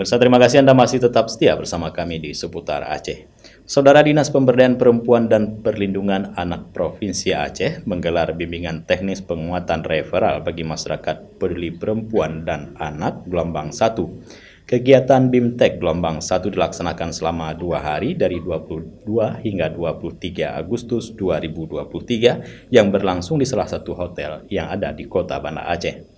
Pemirsa, terima kasih Anda masih tetap setia bersama kami di Seputar Aceh. Saudara Dinas Pemberdayaan Perempuan dan Perlindungan Anak Provinsi Aceh menggelar bimbingan teknis penguatan referal bagi masyarakat peduli perempuan dan anak gelombang 1. Kegiatan BIMTEK gelombang 1 dilaksanakan selama 2 hari dari 22 hingga 23 Agustus 2023 yang berlangsung di salah satu hotel yang ada di Kota Banda Aceh.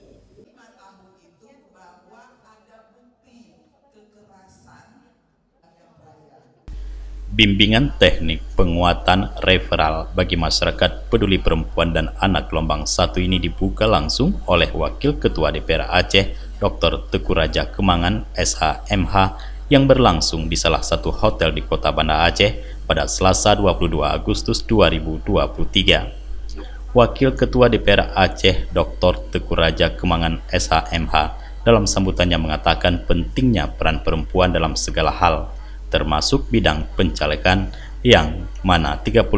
Bimbingan teknik penguatan referal bagi masyarakat peduli perempuan dan anak gelombang 1 ini dibuka langsung oleh Wakil Ketua DPR Aceh, Dr. Teguh Raja Kemangan, SH.MH, yang berlangsung di salah satu hotel di Kota Banda Aceh pada Selasa 22 Agustus 2023. Wakil Ketua DPR Aceh, Dr. Teguh Raja Kemangan, SH.MH, dalam sambutannya mengatakan pentingnya peran perempuan dalam segala hal, termasuk bidang pencalekan yang mana 30%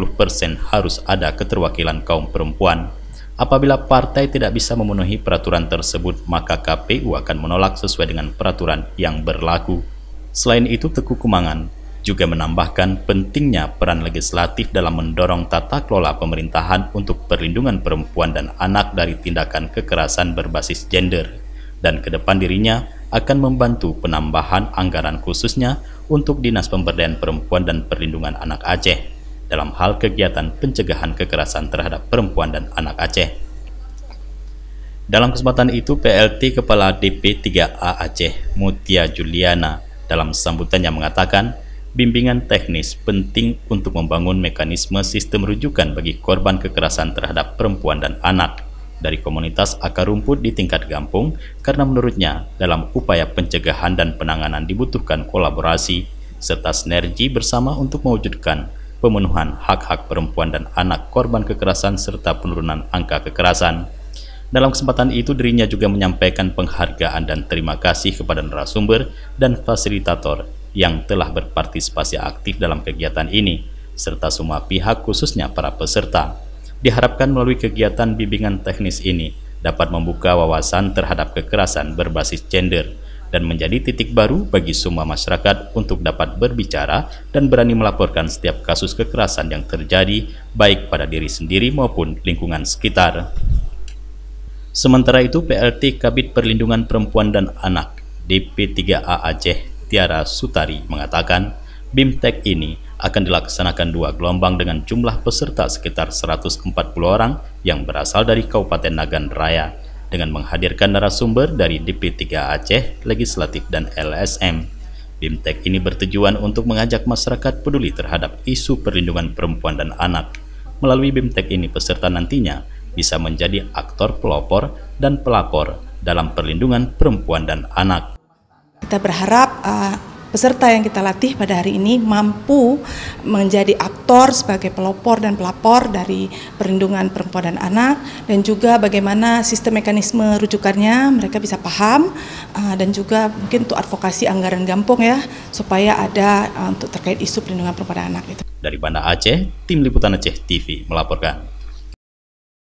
harus ada keterwakilan kaum perempuan. Apabila partai tidak bisa memenuhi peraturan tersebut, maka KPU akan menolak sesuai dengan peraturan yang berlaku. Selain itu, Teguh Kemangan juga menambahkan pentingnya peran legislatif dalam mendorong tata kelola pemerintahan untuk perlindungan perempuan dan anak dari tindakan kekerasan berbasis gender. Dan ke depan dirinya akan membantu penambahan anggaran khususnya untuk Dinas Pemberdayaan Perempuan dan Perlindungan Anak Aceh dalam hal kegiatan pencegahan kekerasan terhadap perempuan dan anak Aceh. Dalam kesempatan itu, PLT Kepala DP3A Aceh, Mutia Juliana, dalam sambutannya mengatakan, bimbingan teknis penting untuk membangun mekanisme sistem rujukan bagi korban kekerasan terhadap perempuan dan anak dari komunitas akar rumput di tingkat kampung, karena menurutnya dalam upaya pencegahan dan penanganan dibutuhkan kolaborasi serta sinergi bersama untuk mewujudkan pemenuhan hak-hak perempuan dan anak korban kekerasan serta penurunan angka kekerasan. Dalam kesempatan itu, dirinya juga menyampaikan penghargaan dan terima kasih kepada narasumber dan fasilitator yang telah berpartisipasi aktif dalam kegiatan ini, serta semua pihak khususnya para peserta. Diharapkan melalui kegiatan bimbingan teknis ini dapat membuka wawasan terhadap kekerasan berbasis gender dan menjadi titik baru bagi semua masyarakat untuk dapat berbicara dan berani melaporkan setiap kasus kekerasan yang terjadi baik pada diri sendiri maupun lingkungan sekitar. Sementara itu, PLT Kabid Perlindungan Perempuan dan Anak DP3A Aceh, Tiara Sutari, mengatakan BIMTEK ini akan dilaksanakan 2 gelombang dengan jumlah peserta sekitar 140 orang yang berasal dari Kabupaten Nagan Raya dengan menghadirkan narasumber dari DP3 Aceh, Legislatif, dan LSM. BIMTEK ini bertujuan untuk mengajak masyarakat peduli terhadap isu perlindungan perempuan dan anak. Melalui BIMTEK ini, peserta nantinya bisa menjadi aktor pelopor dan pelapor dalam perlindungan perempuan dan anak. Kita berharap peserta yang kita latih pada hari ini mampu menjadi aktor sebagai pelopor dan pelapor dari perlindungan perempuan dan anak, dan juga bagaimana sistem mekanisme rujukannya mereka bisa paham, dan juga mungkin untuk advokasi anggaran gampung ya, supaya ada untuk terkait isu perlindungan perempuan dan anak itu. Dari Banda Aceh, Tim Liputan Aceh TV melaporkan.